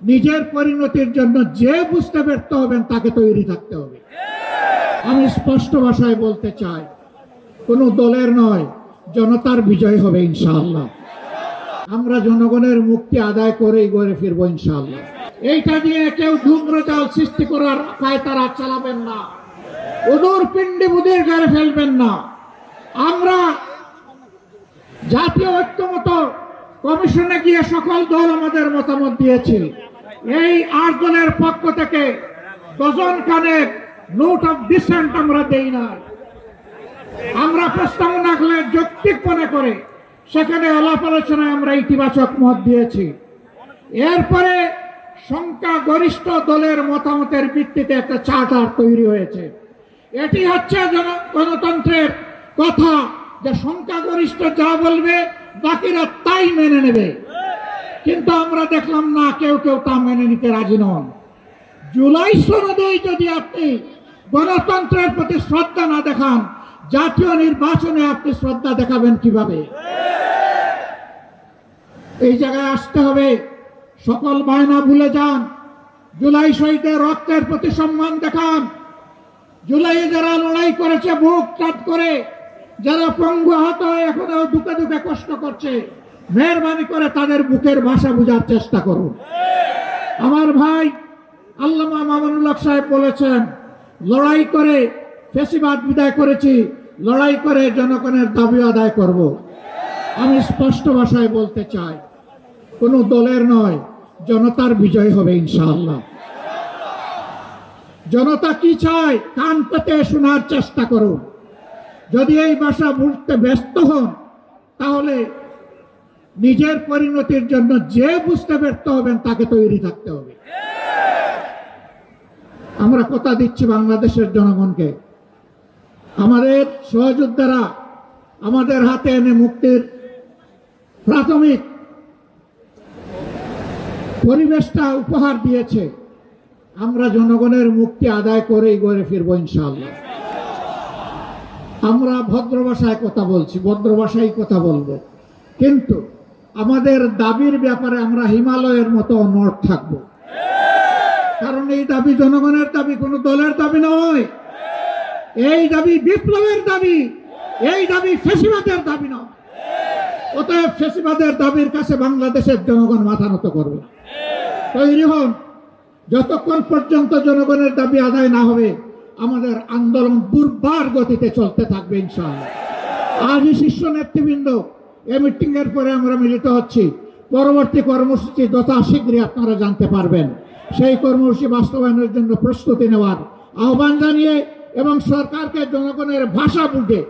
নিজের পরিণতির জন্য যে বুঝতে ব্যর্থ হবেন তাকে তৈরি থাকতে হবে। আমি স্পষ্ট ভাষায় বলতে চাই, কোন দলের নয়, জনতার বিজয় হবে ইনশাআল্লাহ। আমরা জনগণের মুক্তি আদায় করেই গড়ে ফিরবো ইনশাআল্লাহ। এইটা দিয়ে কেউ ধূম্রজাল সৃষ্টি করার পায়তারা চালাবেন না, ওদের পিণ্ডে বুদের গড়ে ফেলবেন না। আমরা জাতীয় ঐক্যমত কমিশনে গিয়ে সকল দল আমাদের মতামত দিয়েছি। এই 8 দলের পক্ষ থেকে ডজন খানেক নোট অফ ডিসেন্ট আমরা দেই না। আমরা প্রস্তাবনা করলে যৌক্তিক মনে করে সেখানে আলাপ আলোচনায় আমরা ইতিবাচক মত দিয়েছি। এরপরে সংখ্যাগরিষ্ঠ দলের মতামতের ভিত্তিতে একটা চার্টার তৈরি হয়েছে। এটি হচ্ছে গণতন্ত্রের কথা, যে সংখ্যাগরিষ্ঠ যা বলবে বাকিরা তাই মেনে নেবে। কিন্তু আমরা দেখলাম না, কেউ কেউ তা মেনে নিতে রাজি নন। জুলাই সনদেই যদি আপনি গণতন্ত্রের প্রতি শ্রদ্ধা না দেখান, জাতীয় নির্বাচনে আপনি শ্রদ্ধা দেখাবেন কিভাবে? এই জায়গায় আসতে হবে। সকল বায়না ভুলে যান, জুলাই শহীদের রক্তের প্রতি সম্মান দেখান। জুলাইয়ে যারা লড়াই করেছে বুক চাঁদ করে, যারা পঙ্গু আহত হয়ে এখনো দুঃখে দুঃখে কষ্ট করছে, মেহরবানি করে তাদের বুকের ভাষা বোঝার চেষ্টা করুন। আমার ভাই আল্লামা মামুনুল হক সাহেব বলেছেন, লড়াই করে ফ্যাসিবাদ বিদায় করেছি, লড়াই করে জনগণের দাবি আদায় করব। আমি স্পষ্ট ভাষায় বলতে চাই, কোন দলের নয়, জনতার বিজয় হবে ইনশাআল্লাহ। জনতা কি চায় কান পেতে শোনার চেষ্টা করুন। যদি এই ভাষা বুঝতে ব্যস্ত হন, তাহলে নিজের পরিণতির জন্য যে বুঝতে ব্যর্থ হবেন তাকে তৈরি থাকতে হবে। আমরা কথা দিচ্ছি বাংলাদেশের জনগণকে, আমাদের সহযোদ্ধারা আমাদের হাতে এনে মুক্তির প্রাথমিক পরিবেশটা উপহার দিয়েছে। আমরা জনগণের মুক্তি আদায় করেই গড়ে ফিরবো ইনশাআল্লাহ। আমরা ভদ্র ভাষায় কথা বলছি, ভদ্র ভাষায় কথা বলবো, কিন্তু আমাদের দাবির ব্যাপারে আমরা হিমালয়ের মতো অনড় থাকব। কারণ এই দাবি জনগণের দাবি, কোনো দলের দাবি নয়। এই দাবি বিপ্লবের দাবি, এই দাবি ফ্যাসিবাদের দাবি নয়। অতএব ফ্যাসিবাদের দাবির কাছে বাংলাদেশের জনগণ মাথা নত করবে। তৈরি হন। যতক্ষণ পর্যন্ত জনগণের দাবি আদায় না হবে, আমাদের আন্দোলন দুর্বার গতিতে চলতে থাকবে ইনশাআল্লাহ। আজই শীর্ষ নেতৃবৃন্দ এই মিটিং এর পরে আমরা মিলিত হচ্ছি। পরবর্তী কর্মসূচি যথাশীঘ্রই আপনারা জানতে পারবেন। সেই কর্মসূচি বাস্তবায়নের জন্য প্রস্তুতি নেওয়ার আহ্বান জানিয়ে এবং সরকারকে জনগণের ভাষা বুঝে